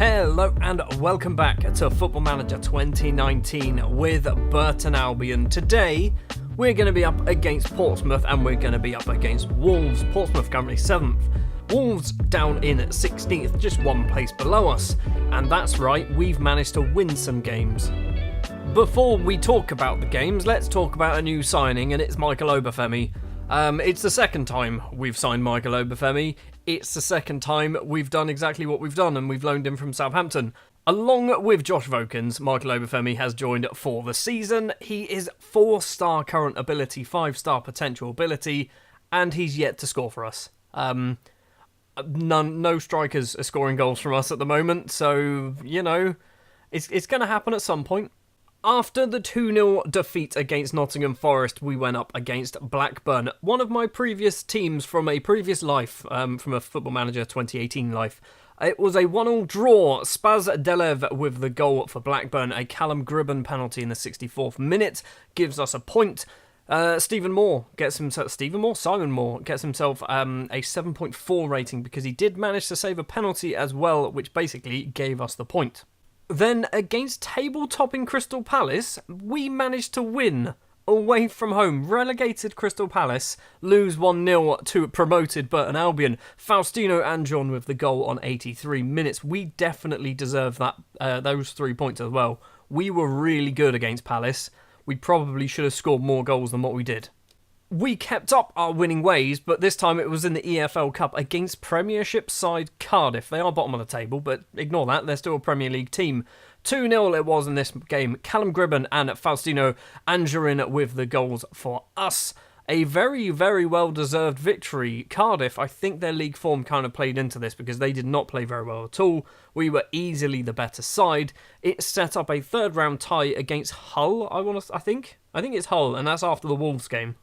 Hello and welcome back to Football Manager 2019 with Burton Albion. Today we're going to be up against Portsmouth and we're going to be up against Wolves. Portsmouth currently 7th. Wolves down in 16th, just one place below us. And that's right, we've managed to win some games. Before we talk about the games, let's talk about a new signing, and it's Michael Obafemi. It's the second time we've signed Michael Obafemi. It's the second time we've done exactly what we've done, and we've loaned him from Southampton. Along with Josh Vokins, Michael Obafemi has joined for the season. He is 4-star current ability, 5-star potential ability, and he's yet to score for us. No strikers are scoring goals from us at the moment, so, you know, it's going to happen at some point. After the 2-0 defeat against Nottingham Forest, we went up against Blackburn, one of my previous teams from a previous life, from a Football Manager 2018 life. It was a 1-1 draw. Spaz Delev with the goal for Blackburn. A Callum Gribben penalty in the 64th minute gives us a point. Simon Moore gets himself a 7.4 rating because he did manage to save a penalty as well, which basically gave us the point. Then, against table-topping Crystal Palace, we managed to win away from home. Relegated Crystal Palace lose 1-0 to promoted Burton Albion. Faustino Anjon with the goal on 83 minutes. We definitely deserve that those 3 points as well. We were really good against Palace. We probably should have scored more goals than what we did. We kept up our winning ways, but this time it was in the EFL Cup against Premiership side Cardiff. They are bottom of the table, but ignore that, they're still a Premier League team. 2-0 it was in this game. Callum Gribben and Faustino Anjorin with the goals for us. A very, very well-deserved victory. Cardiff, I think their league form kind of played into this because they did not play very well at all. We were easily the better side. It set up a third-round tie against Hull, I think it's Hull, and that's after the Wolves game.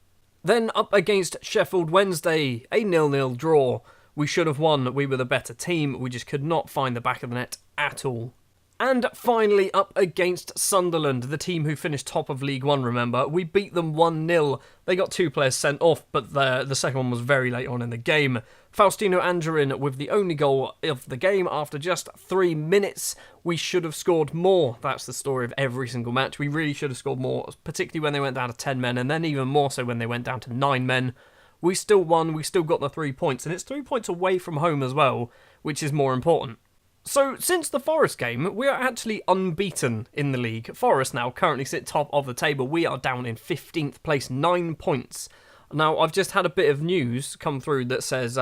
Then up against Sheffield Wednesday, a 0-0 draw. We should have won, we were the better team, we just could not find the back of the net at all. And finally up against Sunderland, the team who finished top of League One, remember. We beat them 1-0. They got 2 players sent off, but the second one was very late on in the game. Faustino Anjorin with the only goal of the game after just 3 minutes. We should have scored more. That's the story of every single match. We really should have scored more, particularly when they went down to 10 men, and then even more so when they went down to 9 men. We still won, we still got the 3 points, and it's 3 points away from home as well, which is more important. So, since the Forest game, we are actually unbeaten in the league. Forest now currently sit top of the table. We are down in 15th place, 9 points. Now, I've just had a bit of news come through that says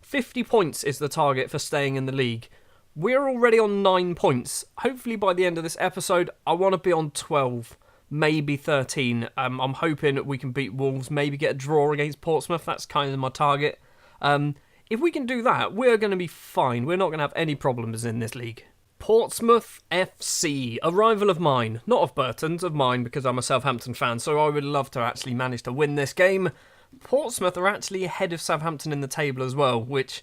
50 points is the target for staying in the league. We're already on 9 points. Hopefully by the end of this episode, I want to be on 12, maybe 13. I'm hoping we can beat Wolves, maybe get a draw against Portsmouth. That's kind of my target. If we can do that, we're going to be fine. We're not going to have any problems in this league. Portsmouth FC, a rival of mine. Not of Burton's, of mine, because I'm a Southampton fan, so I would love to actually manage to win this game. Portsmouth are actually ahead of Southampton in the table as well, which,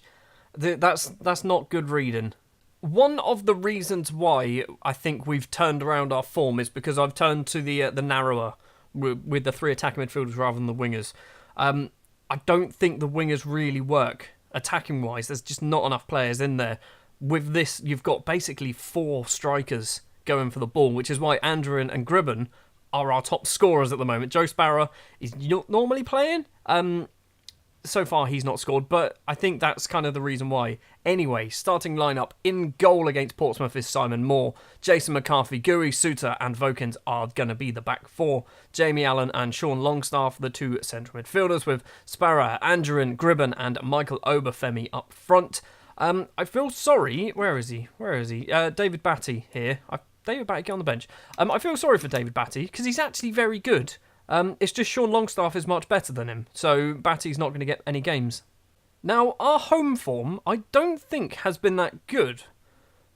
that's not good reading. One of the reasons why I think we've turned around our form is because I've turned to the narrower, with the 3 attacking midfielders rather than the wingers. I don't think the wingers really work. Attacking-wise, there's just not enough players in there. With this, you've got basically 4 strikers going for the ball, which is why Anjorin and Gribben are our top scorers at the moment. Joe Sparrow is not normally playing. So far, he's not scored, but I think that's kind of the reason why. Anyway, starting lineup in goal against Portsmouth is Simon Moore. Jason McCarthy, Guri, Suter and Vokins are going to be the back 4. Jamie Allen and Sean Longstaff, the 2 central midfielders, with Sparrow, Anjorin, Gribben and Michael Obafemi up front. I feel sorry. Where is he? David Batty here. David Batty, get on the bench. I feel sorry for David Batty because he's actually very good. It's just Sean Longstaff is much better than him, so Batty's not going to get any games. Now, our home form, I don't think has been that good.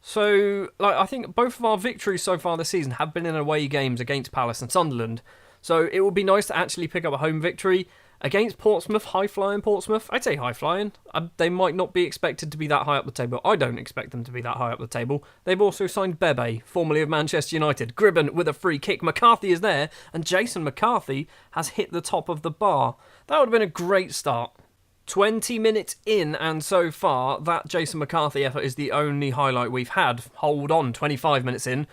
So, I think both of our victories so far this season have been in away games against Palace and Sunderland. So, it would be nice to actually pick up a home victory. Against Portsmouth, high-flying Portsmouth, I'd say high-flying. They might not be expected to be that high up the table. I don't expect them to be that high up the table. They've also signed Bebe, formerly of Manchester United. Gribben with a free kick. McCarthy is there, and Jason McCarthy has hit the top of the bar. That would have been a great start. 20 minutes in, and so far, that Jason McCarthy effort is the only highlight we've had. Hold on, 25 minutes in.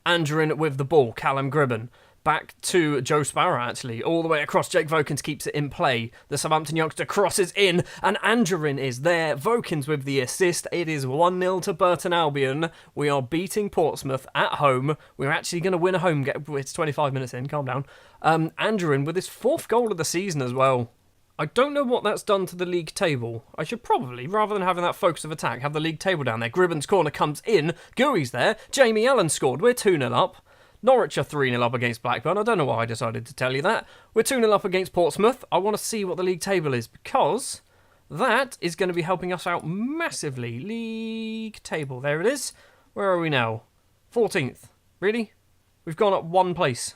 Angerin with the ball, Callum Gribben. Back to Joe Sparrow, actually. All the way across, Jake Vokins keeps it in play. The Southampton youngster crosses in, and Angerin is there. Vokins with the assist. It is 1-0 to Burton Albion. We are beating Portsmouth at home. We're actually going to win a home game. It's 25 minutes in, calm down. Angerin with his 4th goal of the season as well. I don't know what that's done to the league table. I should probably, rather than having that focus of attack, have the league table down there. Gribben's corner comes in. Gooey's there. Jamie Allen scored. We're 2-0 up. Norwich are 3-0 up against Blackburn. I don't know why I decided to tell you that. We're 2-0 up against Portsmouth. I want to see what the league table is, because that is going to be helping us out massively. League table. There it is. Where are we now? 14th. Really? We've gone up 1 place.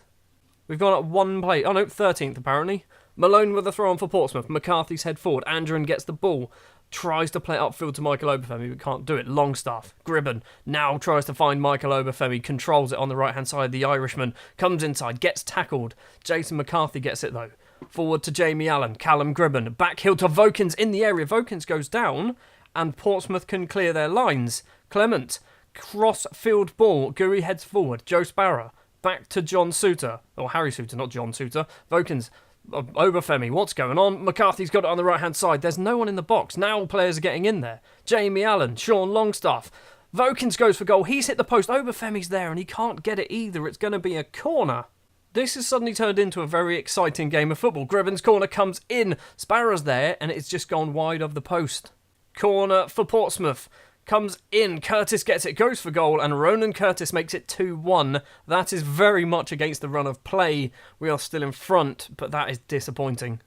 We've gone up 1 place. Oh no, 13th apparently. Malone with a throw on for Portsmouth. McCarthy's head forward. Angerin gets the ball. Tries to play it upfield to Michael Obafemi, but can't do it. Longstaff. Gribben now tries to find Michael Obafemi. Controls it on the right-hand side. The Irishman comes inside. Gets tackled. Jason McCarthy gets it, though. Forward to Jamie Allen. Callum Gribben. Backheel to Vokins in the area. Vokins goes down, and Portsmouth can clear their lines. Clement. Cross-field ball. Gooey heads forward. Joe Sparrow. Back to John Suter. Or Harry Suter, not John Suter. Vokins. Obafemi, what's going on? McCarthy's got it on the right-hand side. There's no one in the box. Now players are getting in there. Jamie Allen, Sean Longstaff. Vokins goes for goal. He's hit the post. Obafemi's there, and he can't get it either. It's going to be a corner. This has suddenly turned into a very exciting game of football. Gribben's corner comes in. Sparrow's there, and it's just gone wide of the post. Corner for Portsmouth. Comes in, Curtis gets it, goes for goal, and Ronan Curtis makes it 2-1. That is very much against the run of play. We are still in front, but that is disappointing.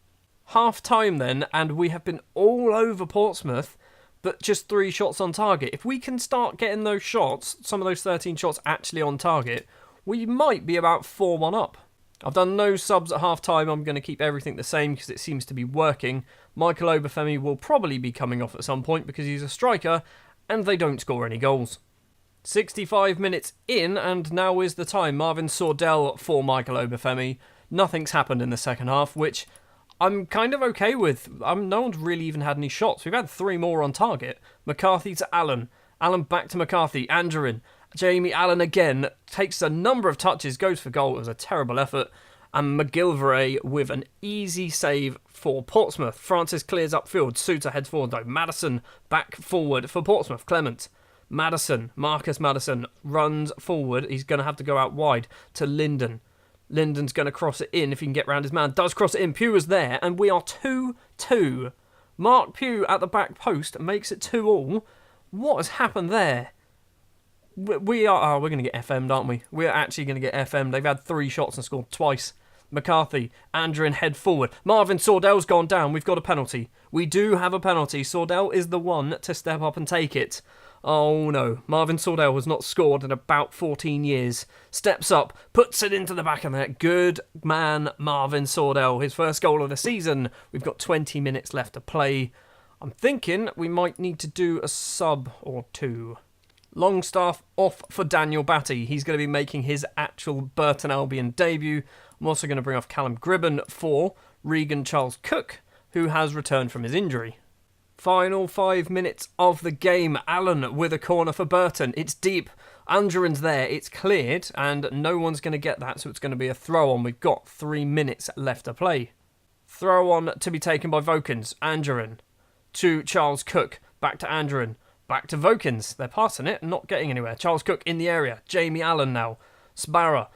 Half-time then, and we have been all over Portsmouth, but just 3 shots on target. If we can start getting those shots, some of those 13 shots actually on target, we might be about 4-1 up. I've done no subs at half-time. I'm going to keep everything the same because it seems to be working. Michael Obafemi will probably be coming off at some point because he's a striker, and they don't score any goals. 65 minutes in, and now is the time. Marvin Sordell for Michael Obafemi. Nothing's happened in the second half, which I'm kind of okay with. No one's really even had any shots. We've had 3 more on target. McCarthy to Allen. Allen back to McCarthy. Angerin. Jamie Allen again takes a number of touches, goes for goal. It was a terrible effort. And McGilvray with an easy save for Portsmouth. Francis clears upfield. Suter heads forward though. Madison back forward for Portsmouth. Clement. Marcus Madison runs forward. He's going to have to go out wide to Linden. Linden's going to cross it in if he can get round his man. Does cross it in. Pugh is there, and we are 2-2. Mark Pugh at the back post makes it 2-2. What has happened there? We're going to get FM'd, aren't we? We're actually going to get FM'd. They've had 3 shots and scored twice. McCarthy, Angerin head forward. Marvin Sordell's gone down. We've got a penalty. We do have a penalty. Sordell is the one to step up and take it. Oh no, Marvin Sordell has not scored in about 14 years. Steps up, puts it into the back of the net. Good man, Marvin Sordell. His first goal of the season. We've got 20 minutes left to play. I'm thinking we might need to do a sub or 2. Longstaff off for Daniel Batty. He's going to be making his actual Burton Albion debut. I'm also going to bring off Callum Gribben for Regan Charles Cook, who has returned from his injury. Final 5 minutes of the game. Allen with a corner for Burton. It's deep. Angerin's there. It's cleared, and no one's going to get that, so it's going to be a throw-on. We've got 3 minutes left to play. Throw-on to be taken by Vokins. Angerin to Charles Cook. Back to Angerin. Back to Vokins. They're passing it, not getting anywhere. Charles Cook in the area. Jamie Allen now. Sparrow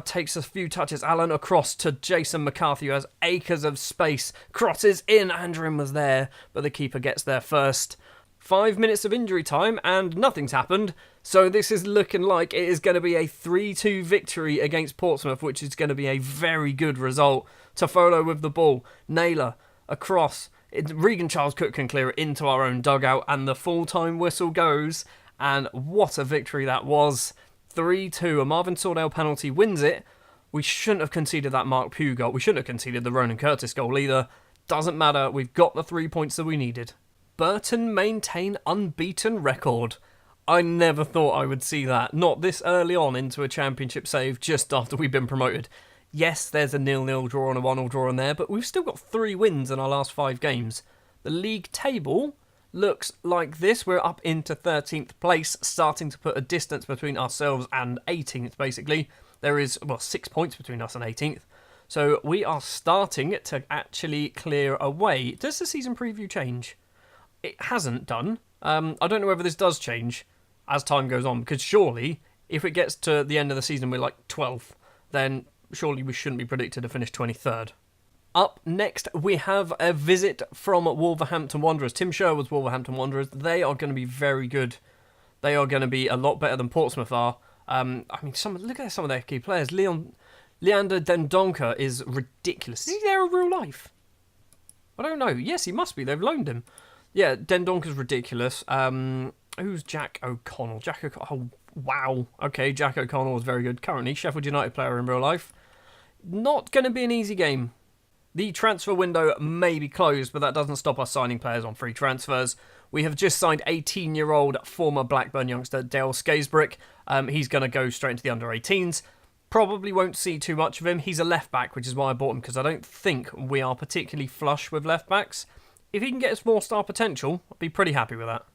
takes a few touches. Allen across to Jason McCarthy, who has acres of space. Crosses in. Angerin was there, but the keeper gets there first. 5 minutes of injury time, and nothing's happened. So this is looking like it is going to be a 3-2 victory against Portsmouth, which is going to be a very good result. Toffolo with the ball. Naylor across. Regan Charles Cook can clear it into our own dugout, and the full-time whistle goes, and what a victory that was. 3-2, a Marvin Sordell penalty wins it. We shouldn't have conceded that Mark Pugh goal. We shouldn't have conceded the Ronan Curtis goal either. Doesn't matter, we've got the 3 points that we needed. Burton maintain unbeaten record. I never thought I would see that, not this early on into a championship save just after we've been promoted. Yes, there's a 0-0 draw and a 1-0 draw in there, but we've still got 3 wins in our last 5 games. The league table looks like this. We're up into 13th place, starting to put a distance between ourselves and 18th, basically. There is, 6 points between us and 18th. So we are starting to actually clear away. Does the season preview change? It hasn't done. I don't know whether this does change as time goes on, because surely, if it gets to the end of the season we're like 12th, then surely we shouldn't be predicted to finish 23rd. Up next, we have a visit from Wolverhampton Wanderers. Tim Sherwood's Wolverhampton Wanderers. They are going to be very good. They are going to be a lot better than Portsmouth are. Look at some of their key players. Leander Dendoncker is ridiculous. Is he there in real life? I don't know. Yes, he must be. They've loaned him. Yeah, Dendoncker's ridiculous. Who's Jack O'Connell? Oh, wow. Okay, Jack O'Connell was very good. Currently, Sheffield United player in real life. Not going to be an easy game. The transfer window may be closed, but that doesn't stop us signing players on free transfers. We have just signed 18-year-old former Blackburn youngster Dale Skaysbrick. He's going to go straight into the under-18s. Probably won't see too much of him. He's a left-back, which is why I bought him, because I don't think we are particularly flush with left-backs. If he can get us more star potential, I'll be pretty happy with that.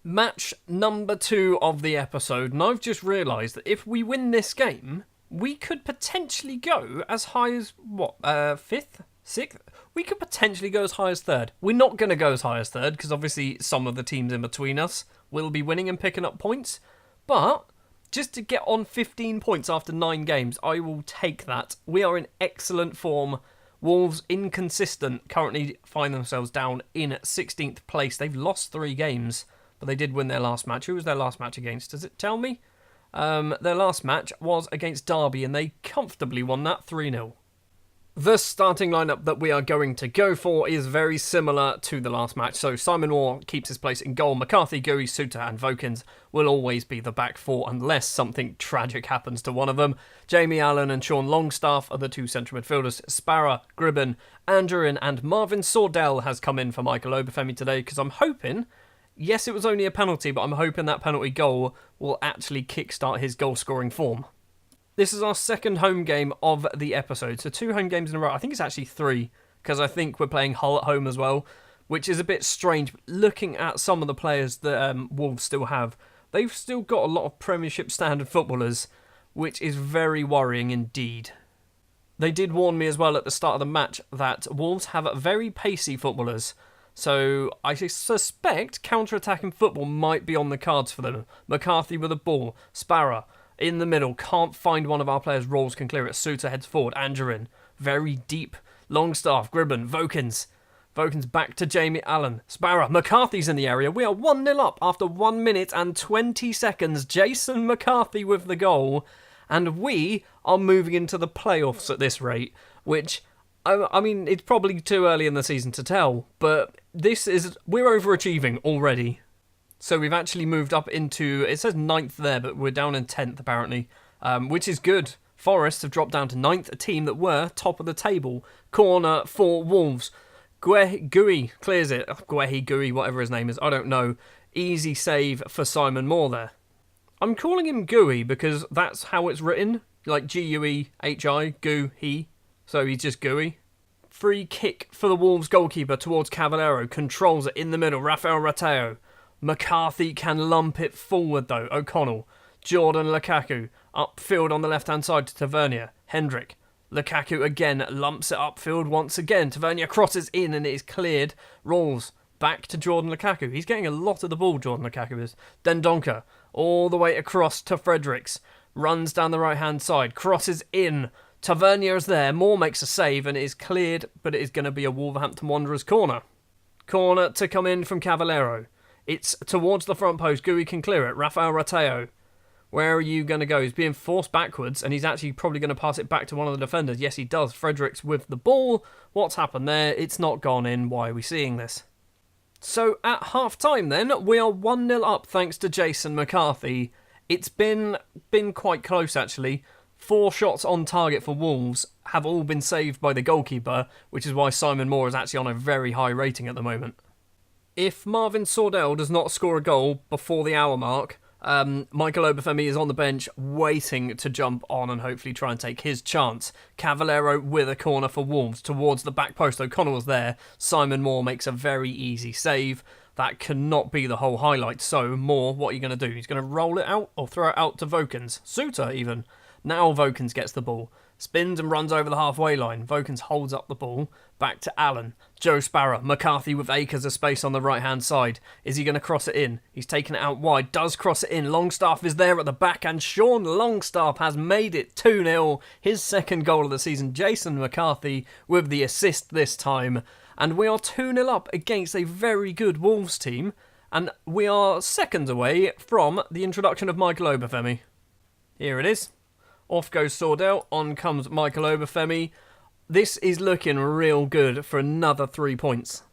Match number 2 of the episode, and I've just realised that if we win this game, we could potentially go as high as, 5th? 6th? We could potentially go as high as 3rd. We're not going to go as high as 3rd, because obviously some of the teams in between us will be winning and picking up points. But just to get on 15 points after 9 games, I will take that. We are in excellent form. Wolves, inconsistent, currently find themselves down in 16th place. They've lost 3 games, but they did win their last match. Who was their last match against? Does it tell me? Their last match was against Derby, and they comfortably won that 3-0. The starting lineup that we are going to go for is very similar to the last match. So Simon Moore keeps his place in goal. McCarthy, Gooey, Suter and Vokins will always be the back 4 unless something tragic happens to one of them. Jamie Allen and Sean Longstaff are the 2 central midfielders. Sparrow, Gribben, Andrew and Marvin Sordell has come in for Michael Obafemi today, because I'm hoping, yes, it was only a penalty, but I'm hoping that penalty goal will actually kickstart his goal-scoring form. This is our second home game of the episode, so 2 home games in a row. I think it's actually 3, because I think we're playing Hull at home as well, which is a bit strange. But looking at some of the players that Wolves still have, they've still got a lot of Premiership standard footballers, which is very worrying indeed. They did warn me as well at the start of the match that Wolves have very pacey footballers, so I suspect counter-attacking football might be on the cards for them. McCarthy with a ball, Sparrow in the middle, can't find one of our players. Rolls can clear it. Suter heads forward. Angerin, very deep. Longstaff, Gribben, Vokins. Vokins back to Jamie Allen. Sparrow, McCarthy's in the area. We are 1-0 up after 1 minute and 20 seconds. Jason McCarthy with the goal. And we are moving into the playoffs at this rate, which, I mean, it's probably too early in the season to tell, but we're overachieving already. So we've actually moved up into, it says 9th there, but we're down in 10th apparently, which is good. Forest have dropped down to 9th, a team that were top of the table. Corner for Wolves. Gooey clears it. Gooey, whatever his name is, I don't know. Easy save for Simon Moore there. I'm calling him Gooey because that's how it's written, like Guehi, Gooey. So he's just Gooey. Free kick for the Wolves goalkeeper towards Cavallero. Controls it in the middle. Rafael Rateo. McCarthy can lump it forward though. O'Connell. Jordan Lukaku. Upfield on the left-hand side to Tavernier. Hendrick. Lukaku again lumps it upfield once again. Tavernier crosses in and it is cleared. Rolls back to Jordan Lukaku. He's getting a lot of the ball, Jordan Lukaku is. Dendoncker all the way across to Fredericks. Runs down the right-hand side. Crosses in. Tavernier is there. Moore makes a save and it is cleared, but it is going to be a Wolverhampton Wanderers corner. Corner to come in from Cavallero. It's towards the front post. Gooey can clear it. Rafael Rateo. Where are you going to go? He's being forced backwards and he's actually probably going to pass it back to one of the defenders. Yes, he does. Fredericks with the ball. What's happened there? It's not gone in. Why are we seeing this? So at half-time then, we are 1-0 up thanks to Jason McCarthy. It's been quite close actually. 4 shots on target for Wolves have all been saved by the goalkeeper, which is why Simon Moore is actually on a very high rating at the moment. If Marvin Sordell does not score a goal before the hour mark, Michael Obafemi is on the bench waiting to jump on and hopefully try and take his chance. Cavallero with a corner for Wolves towards the back post. O'Connell's there. Simon Moore makes a very easy save. That cannot be the whole highlight. So, Moore, what are you going to do? He's going to roll it out or throw it out to Vokins. Suter, even. Now Vokins gets the ball. Spins and runs over the halfway line. Vokins holds up the ball. Back to Allen. Joe Sparrow. McCarthy with acres of space on the right-hand side. Is he going to cross it in? He's taken it out wide. Does cross it in. Longstaff is there at the back. And Sean Longstaff has made it 2-0. His second goal of the season. Jason McCarthy with the assist this time. And we are 2-0 up against a very good Wolves team. And we are seconds away from the introduction of Michael Obafemi. Here it is. Off goes Sordell, on comes Michael Obafemi. This is looking real good for another 3 points.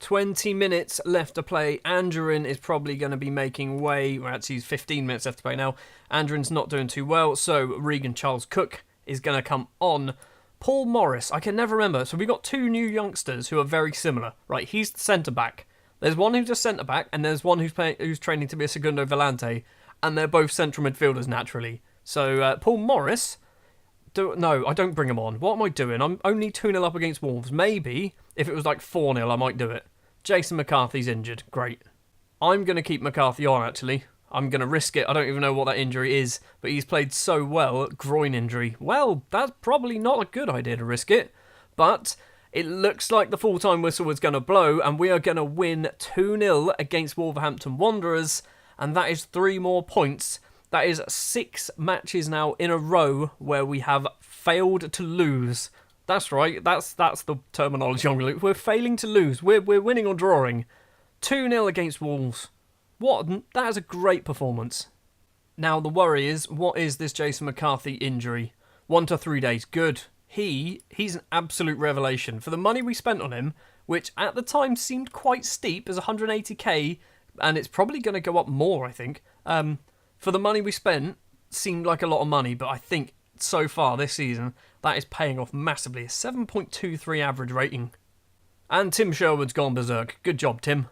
20 minutes left to play. Andrew is probably going to be making way. Well, actually, 15 minutes left to play now. Andrew's not doing too well, so Regan Charles Cook is going to come on. Paul Morris, I can never remember. So we've got 2 new youngsters who are very similar. Right, he's the centre-back. There's one who's a centre-back, and there's one who's training to be a segundo volante, and they're both central midfielders naturally. So, Paul Morris, no, I don't bring him on. What am I doing? I'm only 2-0 up against Wolves. Maybe, if it was like 4-0, I might do it. Jason McCarthy's injured. Great. I'm going to keep McCarthy on, actually. I'm going to risk it. I don't even know what that injury is, but he's played so well. Groin injury. Well, that's probably not a good idea to risk it, but it looks like the full-time whistle was going to blow, and we are going to win 2-0 against Wolverhampton Wanderers, and that is 3 more points. That is 6 matches now in a row where we have failed to lose. That's right, that's the terminology I'm going to. We're failing to lose. We're winning or drawing. 2-0 against Wolves. That is a great performance. Now the worry is, what is this Jason McCarthy injury? 1 to 3 days. Good. He's an absolute revelation. For the money we spent on him, which at the time seemed quite steep as 180k, and it's probably going to go up more, I think. For the money we spent, seemed like a lot of money, but I think so far this season, that is paying off massively. A 7.23 average rating. And Tim Sherwood's gone berserk. Good job, Tim.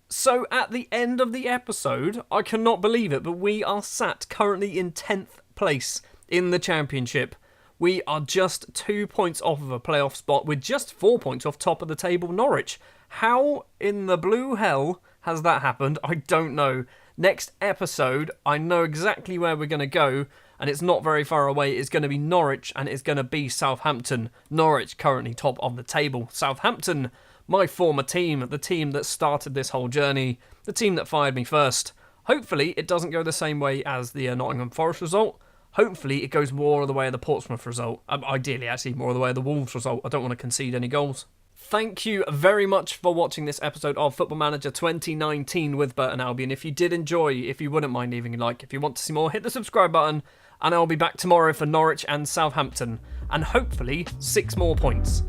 So at the end of the episode, I cannot believe it, but we are sat currently in 10th place in the Championship. We are just 2 points off of a playoff spot. We're just 4 points off top of the table, Norwich. How in the blue hell has that happened? I don't know. Next episode, I know exactly where we're going to go, and it's not very far away. It's going to be Norwich, and it's going to be Southampton. Norwich currently top of the table. Southampton, my former team, the team that started this whole journey, the team that fired me first. Hopefully, it doesn't go the same way as the Nottingham Forest result. Hopefully, it goes more of the way of the Portsmouth result. Ideally, actually, more of the way of the Wolves result. I don't want to concede any goals. Thank you very much for watching this episode of Football Manager 2019 with Burton Albion. If you did enjoy, if you wouldn't mind leaving a like, if you want to see more, hit the subscribe button, and I'll be back tomorrow for Norwich and Southampton, and hopefully 6 more points.